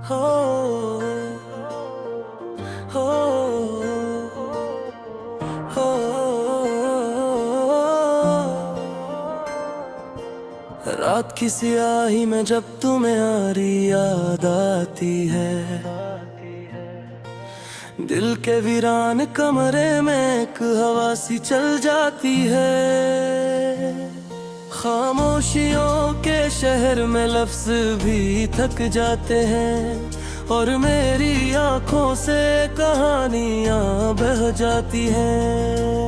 हो हो हो रात की स्याही में जब तुम्हारी याद आती है, दिल के वीरान कमरे में एक हवा सी चल जाती है। खामोशियों के शहर में लफ्ज भी थक जाते हैं और मेरी आंखों से कहानियां बह जाती हैं।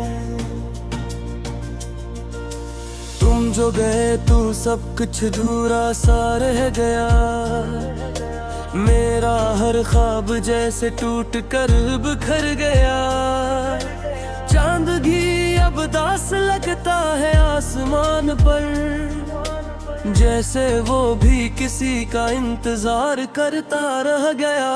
तुम जो गए तू सब कुछ अधूरा सा रह गया, मेरा हर ख्वाब जैसे टूट कर बिखर गया। चांद भी अब दास लगता है आसमान पर, जैसे वो भी किसी का इंतजार करता रह गया।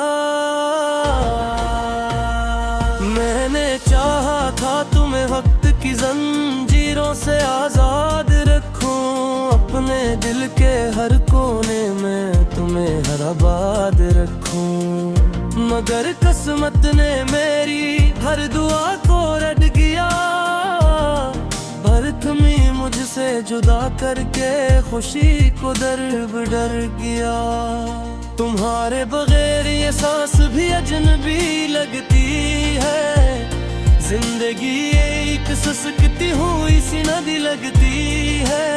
मैंने चाहा था तुम्हें वक्त की जंजीरों से आजाद रखूं, अपने दिल के हर कोने में तुम्हें हर आबाद रखूं। मगर किस्मत ने मेरी हर दुआ को रट गया, बर्थ में मुझसे जुदा करके खुशी को दर बदर गया। तुम्हारे बगैर ये सांस भी अजनबी लगती है, जिंदगी एक सुसकती हुई सी नदी लगती है।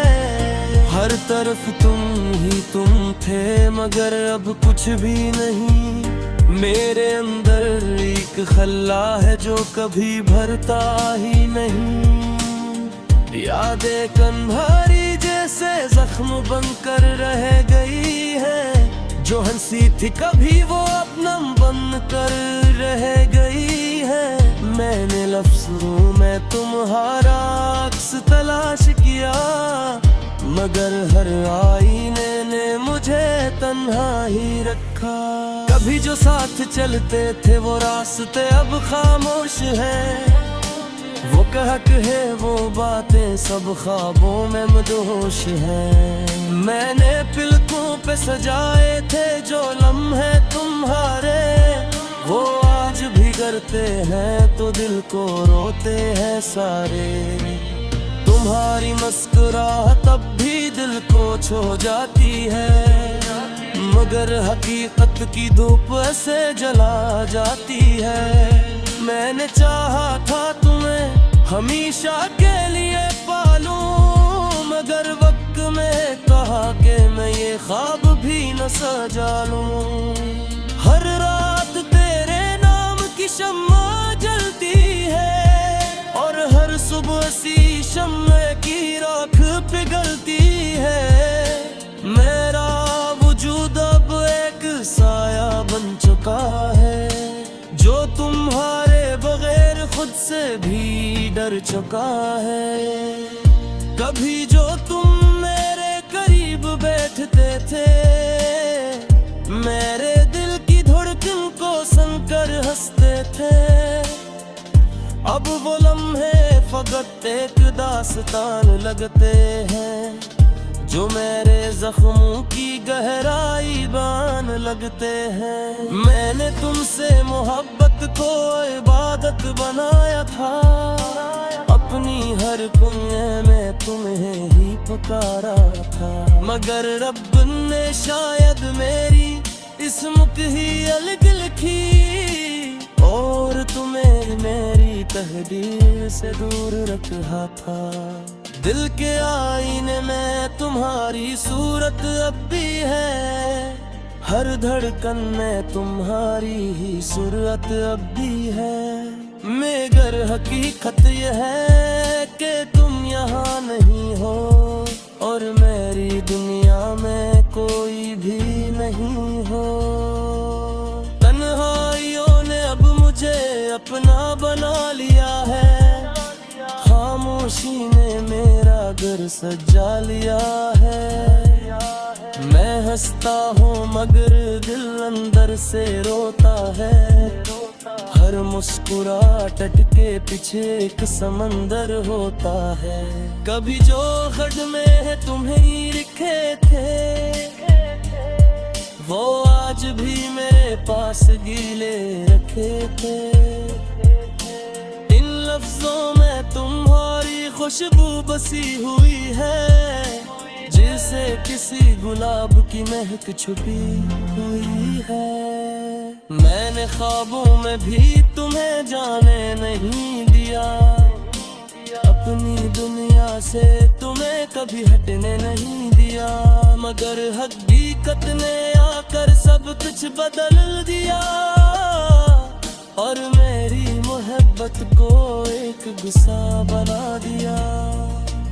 हर तरफ तुम ही तुम थे मगर अब कुछ भी नहीं, मेरे अंदर एक खल्ला है जो कभी भरता ही नहीं। यादें कन्हारी जैसे जख्म बनकर रह गई है, जो हंसी थी कभी वो अपना बन कर रह गई है। मैंने लफ्ज़ों में तुम्हारा अक्स तलाश किया, मगर हर आईने ने मुझे तन्हा ही रखा। कभी जो साथ चलते थे वो रास्ते अब खामोश हैं, वो कहक है वो बातें सब ख्वाबों में मदहोश हैं। मैंने पिलकों पे सजाए थे जो लम्हे तुम्हारे, वो आज भी करते हैं तो दिल को रोते हैं सारे। तुम्हारी मुस्कुराहट अब भी दिल को छू जाती है, मगर हकीकत की धूप से जला जाती है। मैंने चाहा था तुम्हें हमेशा के लिए पालूं, मगर वक्त में कहा कि मैं ये ख्वाब भी न सजा लूं। हर रात तेरे नाम की शम्मा जलती है और हर सुबह सी शम्मे की राख पिघलती है। मेरा वजूद अब एक साया बन चुका है, जो तुम्हारे बगैर खुद से भी डर चुका है। कभी जो तुम मेरे करीब बैठते थे, मेरे दिल की धड़कन को सुनकर हंसते थे। अब वो लम्हे फकत एक दास्तान लगते हैं, जो मेरे जख्मों की गहराई बान लगते हैं। मैंने तुमसे मोहब्बत को इबादत बनाया था, अपनी हर कुंए में तुम्हें ही पुकारा था। मगर रब ने शायद मेरी किस्मत ही अलग लिखी और तुम्हें मेरी तकदीर से दूर रखा था। दिल के आईने में तुम्हारी सूरत अब भी है, हर धड़कन में तुम्हारी ही सूरत अब भी है। मगर हकीकत यह है कि तुम यहाँ नहीं हो और मेरी दुनिया में कोई भी नहीं हो। तन्हाइयों ने अब मुझे अपना बना लिया है, खामोशी ने मेरा घर सजा लिया है। मैं हंसता हूँ मगर दिल अंदर से रोता है, हर मुस्कुराहट के पीछे एक समंदर होता है। कभी जो खड में है तुम्हें ही लिखे थे, वो आज भी मेरे पास गीले रखे थे। इन लफ्जों में तुम्हारी खुशबू बसी हुई है, जैसे किसी गुलाब की महक छुपी हुई है। मैंने ख्वाबों में भी तुम्हें जाने नहीं दिया, अपनी दुनिया से तुम्हें कभी हटने नहीं दिया, मगर हकीकत ने आकर सब कुछ बदल दिया और मेरी मोहब्बत को एक गुस्सा बना दिया।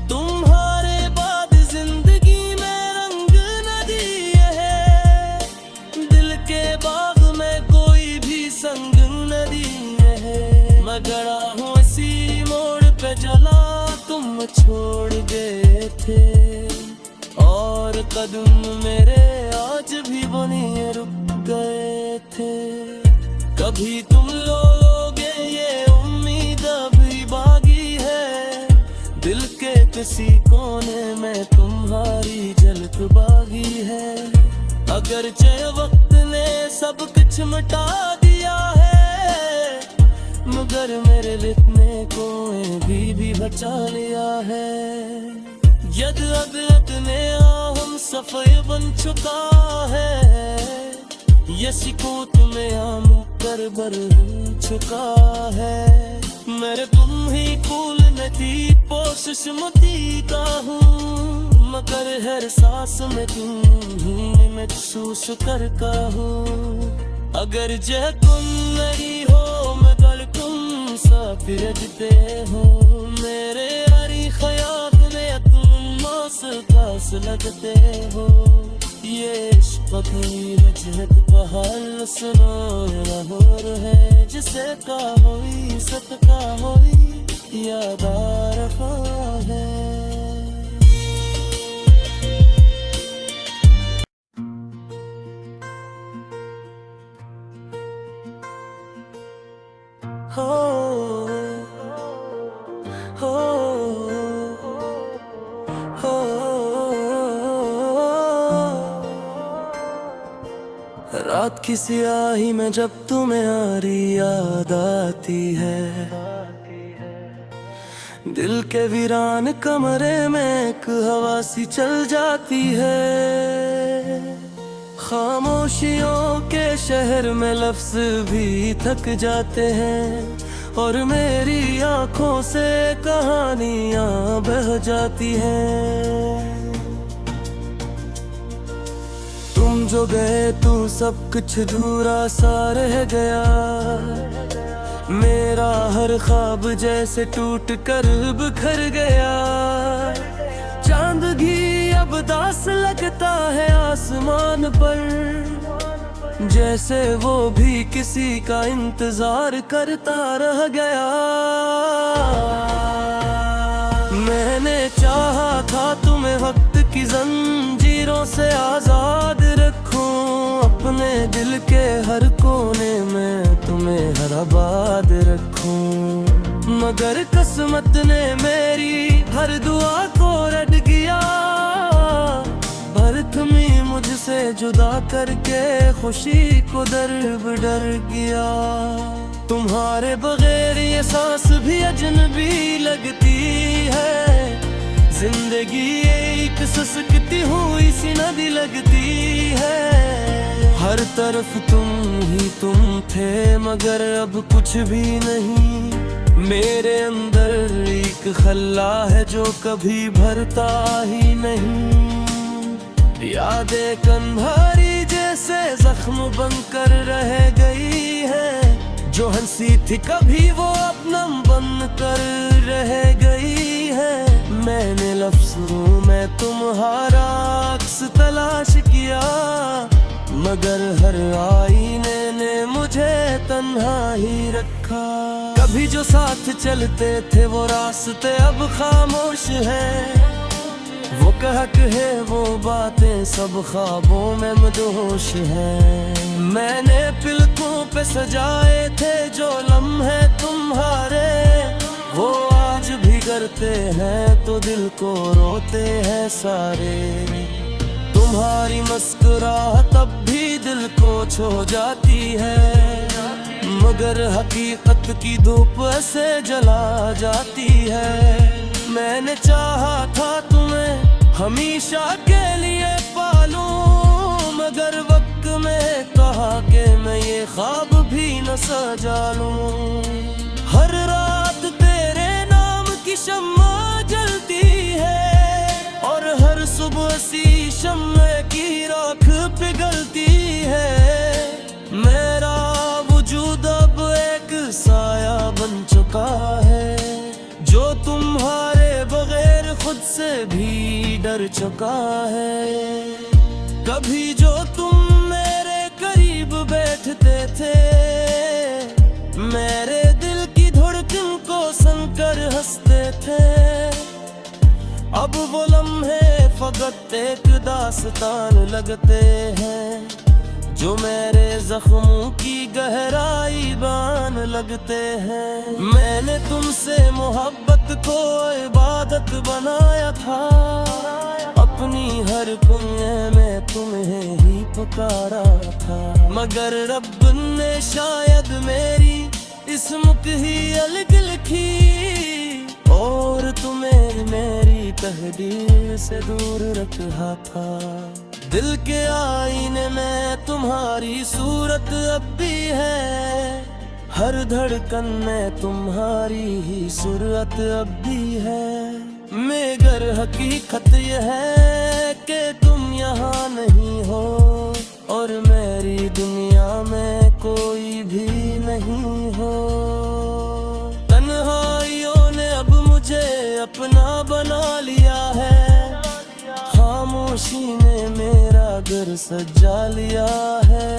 तुम्हारे बाद जिंदगी में रंग न दिए है, दिल के बाग में कोई भी संग न दिए है। मैं गड़ा हूँ इसी मोड़ पे जला तुम छोड़ गए थे, और कदम मेरे आज भी बने रुक गए थे। कभी तुम लोगे ये उम्मीद अभी बागी है, दिल के किसी कोने में तुम्हारी झलक बागी है। अगरचे वक्त ने सब कुछ मिटा दिया है, मगर मेरे लिखने को भी बचा लिया है। यद अब ने हम सफर बन चुका है, ये सिकोत में आम कर बर चुका है। मेरे तुम ही फूल नदी पोशिश मोती का हूँ, मगर हर सांस में तुम ही महसूस करता हूँ। अगर जय तुम नहीं हो मगर तुम साफिर देते हो, मेरे हरी ख्याल में तुम मास कास लगते हो। ये इश्क की वजह पहाड़ सुनो रहर है, जिसे का होई सतका होई याद आ रहा है। रात की स्याही में जब तुम्हें आरी याद आती है, दिल के वीरान कमरे में एक हवा सी चल जाती है। खामोशियों के शहर में लफ्ज भी थक जाते हैं, और मेरी आंखों से कहानियां बह जाती हैं। तुम जो गए तू सब कुछ अधूरा सा रह गया, मेरा हर ख्वाब जैसे टूट कर बिखर गया। चांद भी अब दास लगता है आसमान पर, जैसे वो भी किसी का इंतजार करता रह गया। मैंने चाहा था तुम्हें वक्त की जंजीरों से आजाद रखूं, अपने दिल के हर कोने में तुम्हें हर आबाद रखूं, मगर किस्मत ने मेरी हर दुआ को रट गया। भर तुम्हें मुझसे जुदा करके खुशी को दर बदर गया। तुम्हारे बगैर ये सांस भी अजनबी लगती है, जिंदगी एक सुसकती हुई सी नदी लगती है। हर तरफ तुम ही तुम थे मगर अब कुछ भी नहीं, मेरे अंदर एक खल्ला है जो कभी भरता ही नहीं। यादें कंधारी जैसे जख्म बनकर रह गई है, जो हंसी थी कभी वो अपना बन कर रह गई है। मैंने लफ्ज़ों में तुम्हारा अक्स तलाश किया, मगर हर आईने ने मुझे तन्हा ही रखा। कभी जो साथ चलते थे वो रास्ते अब खामोश हैं, वो कहक है वो बातें सब ख्वाबों में मदहोश हैं। मैंने पिलकों पे सजाए थे जो लम्हे तुम्हारे, वो आज भी करते हैं तो दिल को रोते हैं सारे। तुम तुम्हारी मुस्कुराहट अब भी दिल को छू जाती है, मगर हकीकत की धूप से जला जाती है। मैंने चाहा था तुम्हें हमेशा के लिए पालूं, मगर वक्त में कहा कि मैं ये ख्वाब भी न सजा लूं। हर रात तेरे नाम की शम्मा जलती है और हर सुबह सी शम्मे की राख पिघलती है। मेरा वजूद अब एक साया बन चुका है, जो तुम्हारे बगैर खुद से भी डर चुका है। कभी जो तुम मेरे करीब बैठते थे, मेरे दिल की धड़कन को सुनकर हंसते थे, अब वो लम्हे फकत एक दास्तान लगते हैं, जो मेरे जख्मों की गहराई बान लगते हैं। मैंने तुमसे मोहब्बत को इबादत बनाया था, अपनी हर कुंए में तुम्हें ही पुकारा था, मगर रब ने शायद मेरी किस्मत ही अलग लिखी और तुम्हें मेरी तकदीर से दूर रखा था। दिल के आईने में तुम्हारी सूरत अब भी है, हर धड़कन में तुम्हारी ही सूरत अब भी है, मगर हकीकत यह है कि तुम यहाँ नहीं हो और मेरी दुनिया में कोई भी नहीं हो। तन्हाइयों ने अब मुझे अपना बना लिया है, खामोशी ने मेरा घर सजा लिया है।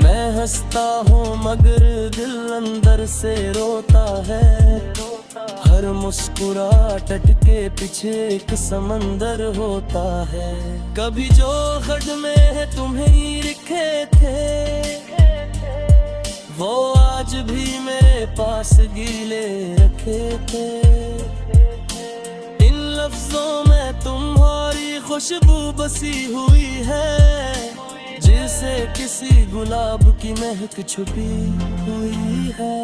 मैं हंसता हूँ मगर दिल अंदर से रोता है, हर मुस्कुराहट के पीछे एक समंदर होता है। कभी जो खड में तुम्हें ही लिखे थे, वो आज भी मेरे पास गीले रखे थे। इन लफ्जों में तुम्हारी खुशबू बसी हुई है, जैसे किसी गुलाब की महक छुपी हुई है।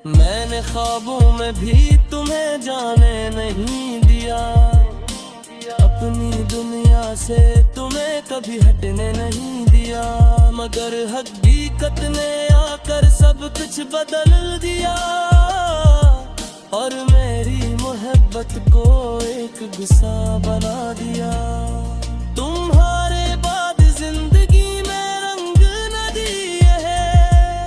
मैंने ख्वाबों में भी तुम्हें जाने नहीं दिया, अपनी दुनिया से तुम्हें कभी हटने नहीं दिया, मगर हकीकत ने आकर सब कुछ बदल दिया और मेरी मोहब्बत को एक गुस्सा बना दिया। तुम्हारे बाद जिंदगी में रंग न दिए है,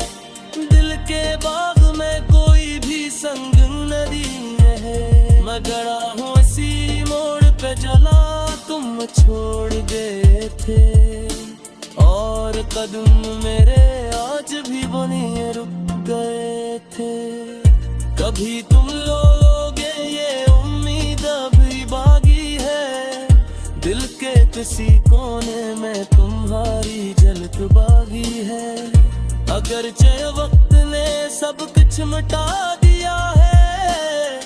दिल के बाग में कोई भी संग न दिए है, मगर हूँ इसी मोड़ पे जला तुम छोड़ गए थे और कदम मेरे आज भी बने रुक गए थे। कभी तुम लोगे ये उम्मीद अभी बागी है, दिल के किसी कोने में तुम्हारी झलक बागी है। अगरचे वक्त ने सब कुछ मिटा दिया है,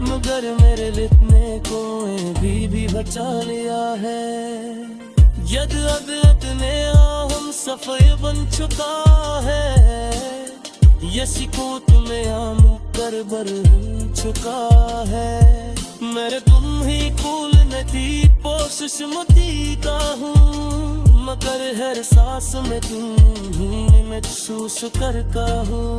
मगर मेरे लिखने को भी बचा लिया है। यद अदत ने हम सफर बन चुका है, यसी को तुम्हें आम कर बर चुका है। मेरे तुम ही फूल नदी पोशिश मोती का हूँ, मगर हर सांस में तुम ही महसूस करता हूँ।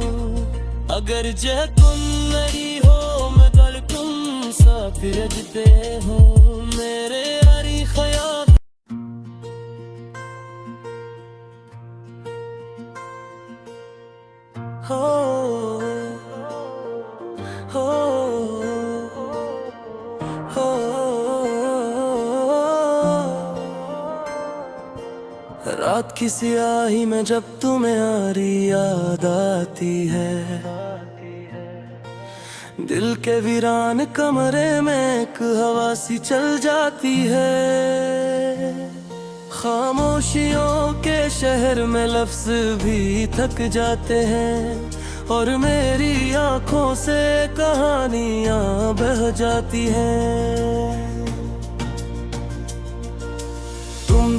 अगर जय तुम नहीं हो मगर तुम सा फिरते हो मेरे हरी ख्याल। हो हो हो रात की स्याही में जब तुम्हें यारी याद आती है, दिल के वीरान कमरे में एक हवा सी चल जाती है। खामोशियों के शहर में लफ्ज भी थक जाते हैं और मेरी आंखों से कहानियां बह जाती हैं।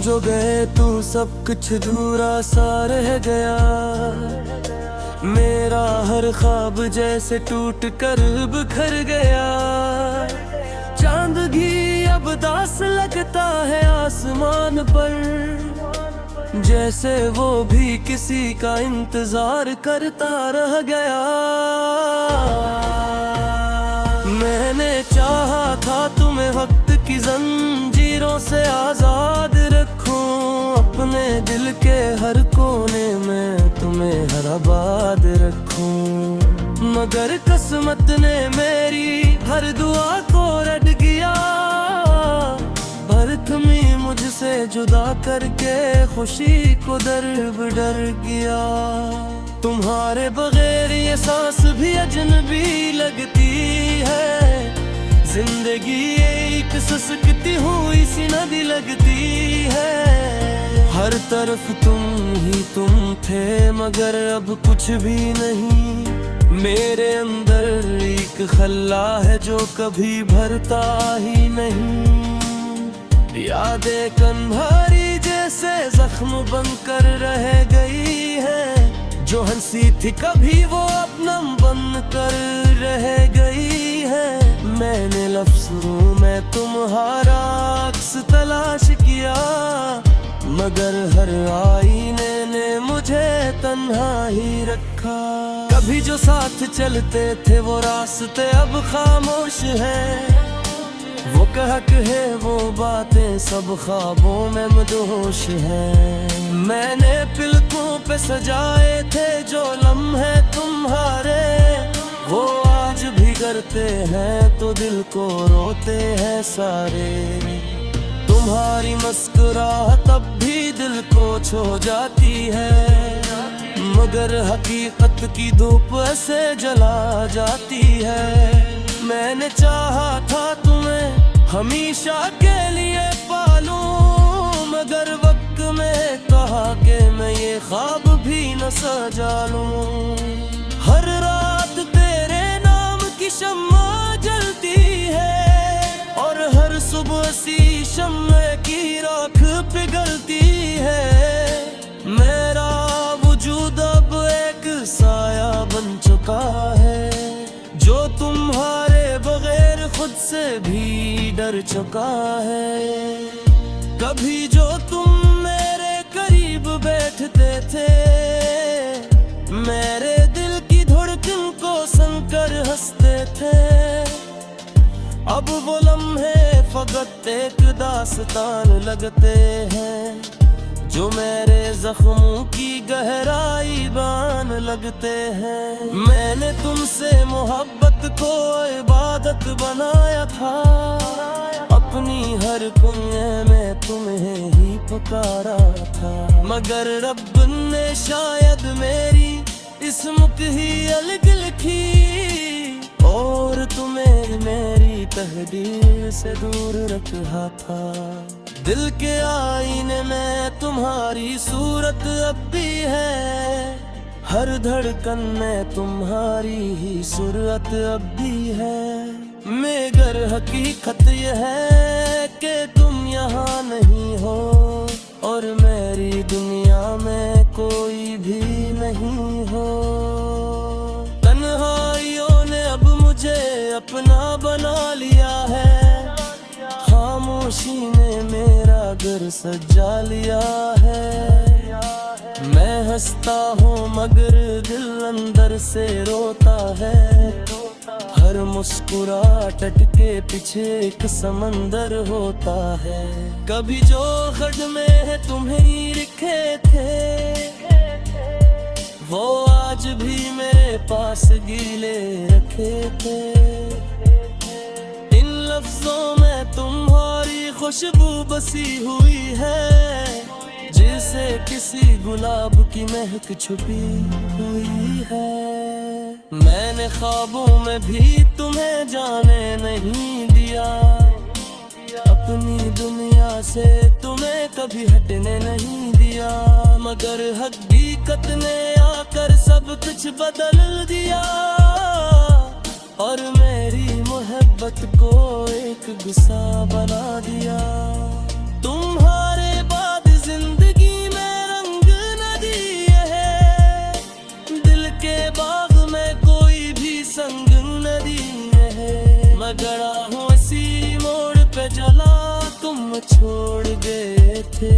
जो गए तू सब कुछ अधूरा सा रह गया। मेरा हर ख्वाब जैसे टूट कर बिखर गया। चांद भी अब दास लगता है आसमान पर, जैसे वो भी किसी का इंतजार करता रह गया। मैंने चाहा था तुम्हें वक्त की जंजीरों से आजाद रखूं, अपने दिल के हर कोने में तुम्हें हर आबाद रखूं। मगर किस्मत ने मेरी हर दुआ को रट गया। पर तुम्हें मुझसे जुदा करके खुशी को दर बदर गया। तुम्हारे बगैर ये सांस भी अजनबी लगती है। जिंदगी एक सुसकती हुई सी नदी लगती है। हर तरफ तुम ही तुम थे मगर अब कुछ भी नहीं। मेरे अंदर एक खल्ला है जो कभी भरता ही नहीं। यादें कन्हारी जैसे जख्म बनकर रह गई है। जो हंसी थी कभी वो अपना बन कर रह गई है। मैंने लफ्ज़ों में तुम्हारा अक्स तलाश किया, मगर हर आईने ने मुझे तन्हा ही रखा। कभी जो साथ चलते थे वो रास्ते अब खामोश हैं। वो कहक है वो बातें सब ख्वाबों में मदहोश हैं। मैंने पिलकों पे सजाए थे जो लम्हे तुम्हारे, वो आज भी करते हैं तो दिल को रोते हैं सारे। तुम्हारी मुस्कुराहट तब भी दिल को छू जाती है, मगर हकीकत की धूप ऐसे जला जाती है। मैंने चाहा था तुम्हें हमेशा के लिए पालूं, मगर वक्त में कहा कि मैं ये ख्वाब भी न सजा लूं। हर रात तेरे नाम की शम्मा जलती है और हर सुबह सी शम्मे की राख पिघलती है। मेरा वजूद अब एक साया बन चुका है, जो तुम्हारे बगैर खुद से भी डर चुका है। कभी जो तुम मेरे करीब बैठते थे, मेरे दिल की धड़कन को सुनकर हंसते थे। अब वो लम्हे फकत एक दास्तान लगते हैं, जो मेरे जख्मों की गहराई बान लगते हैं। मैंने तुमसे मोहब्बत को इबादत बनाया था, अपनी हर कुंए में तुम्हें ही पुकारा था। मगर रब ने शायद मेरी किस्मत ही अलग लिखी और तुम्हें मेरी तकदीर से दूर रखा था। दिल के आईने में तुम्हारी सूरत अब भी है, हर धड़कन में तुम्हारी ही सूरत अब भी है। मगर हकीकत यह है कि तुम यहाँ नहीं हो और मेरी दुनिया में कोई भी नहीं हो। तन्हाइयों ने अब मुझे अपना बना लिया है, खामोशी ने मेरा घर सजा लिया है। मैं हंसता हूँ मगर दिल अंदर से रोता है, हर मुस्कुराहट के पीछे एक समंदर होता है। कभी जो खड में तुम्हें ही लिखे थे, वो आज भी मेरे पास गीले रखे थे। इन लफ्जों में तुम्हारी खुशबू बसी हुई है, जैसे किसी गुलाब की महक छुपी हुई है। मैंने ख्वाबों में भी तुम्हें जाने नहीं दिया, अपनी दुनिया से तुम्हें कभी हटने नहीं दिया। मगर हकीकत ने आकर सब कुछ बदल दिया और मेरी मोहब्बत को एक गुस्सा बना दिया। तुम्हारे बाद कदम छोड़ गए थे,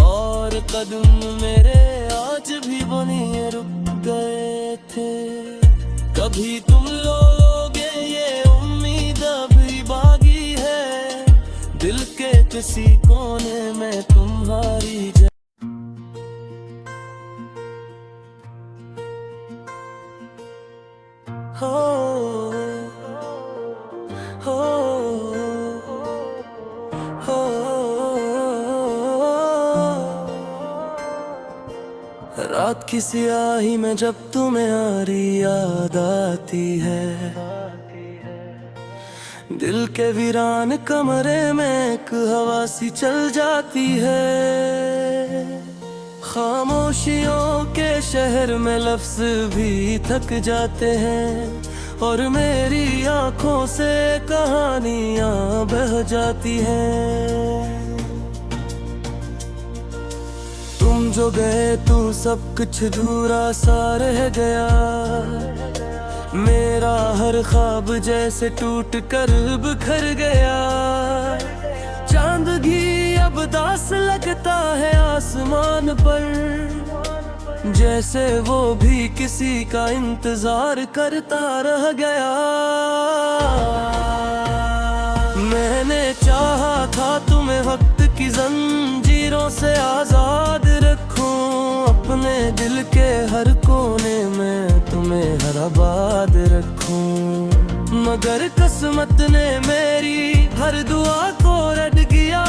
और कदम मेरे आज भी बने रुक गए थे। कभी तुम लोगे ये उम्मीद अभी बागी है, दिल के किसी कोने में तुम्हारी हो हो हो। रात की स्याही में जब तुम्हें यारी याद आती है, दिल के वीरान कमरे में एक हवा सी चल जाती है। खामोशियों के शहर में लफ्ज भी थक जाते हैं, और मेरी आंखों से कहानियां बह जाती हैं। तुम जो गए तू सब कुछ अधूरा सा रह गया, मेरा हर ख्वाब जैसे टूट कर बिखर गया। चांद भी अब दास लगता है आसमान पर, जैसे वो भी किसी का इंतजार करता रह गया। मैंने चाहा था तुम्हें वक्त की जंजीरों से आजाद रखूं, अपने दिल के हर कोने में तुम्हें हर आबाद रखूं। मगर किस्मत ने मेरी हर दुआ को रट गया,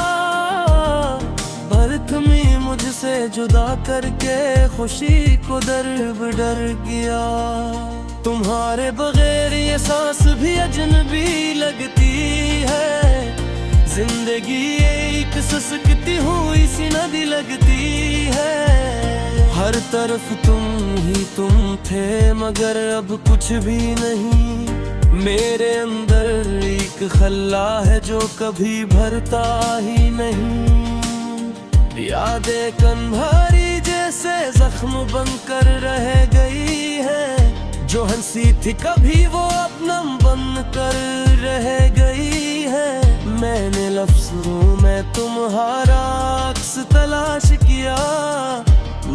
बर्थ में मुझसे जुदा करके खुशी को दर बदर गया। तुम्हारे बगैर ये सांस भी अजनबी लगती है, जिंदगी एक सुसकती हुई सी नदी लगती है। हर तरफ तुम ही तुम थे, मगर अब कुछ भी नहीं। मेरे अंदर एक खल्ला है जो कभी भरता ही नहीं। यादें कन्हारी जैसे जख्म बनकर रह गई है, जो हंसी थी कभी वो अब नम बनकर रह गई है। मैंने लफ्ज़ों में तुम्हारा अक्स तलाश किया,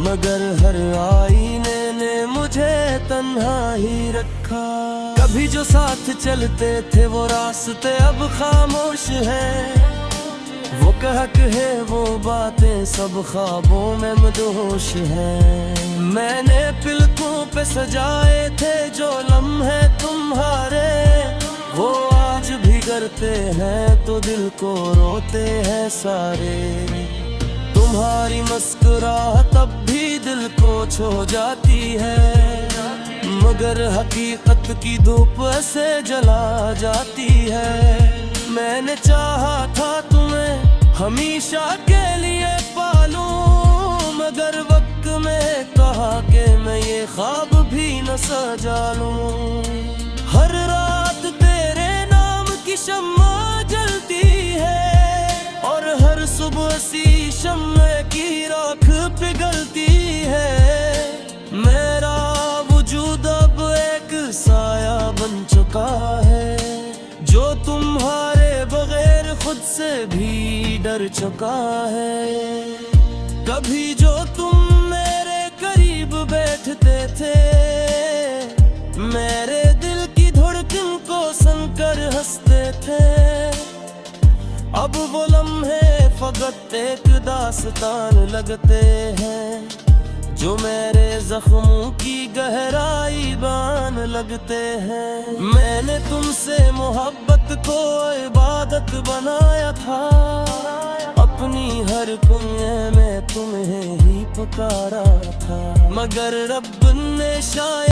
मगर हर आईने ने मुझे तन्हा ही रखा। कभी जो साथ चलते थे वो रास्ते अब खामोश हैं, वो कहक है वो बातें सब ख्वाबों में मदहोश हैं। मैंने पिलकों पे सजाए थे जो लम्हे तुम्हारे, वो आज भी करते हैं तो दिल को रोते हैं सारे। तुम्हारी मुस्कुराहट तब भी दिल को छू जाती है, मगर हकीकत की धूप से जला जाती है। मैंने चाहा था तुम्हें हमेशा के लिए पालूं, मगर वक्त में कहा कि मैं ये ख्वाब भी न सजा लूं। हर रात तेरे नाम की शम्मा जलती है, और हर सुबह सी शम्मे की राख पिघलती है। मेरा वजूद अब एक साया बन चुका है, जो तुम्हारे बगैर खुद से भी डर चुका है। कभी जो तुम मेरे करीब बैठते थे, मेरे दिल की धड़कन को सुनकर हंसते थे। अब वो लम्हे फकत एक दास्तान लगते हैं, जो मेरे जख्मों की गहराई बान लगते हैं। मैंने तुमसे मोहब्बत को इबादत बनाया था, अपनी हर कुंए में तुम्हें ही पुकारा था, मगर रब ने शायद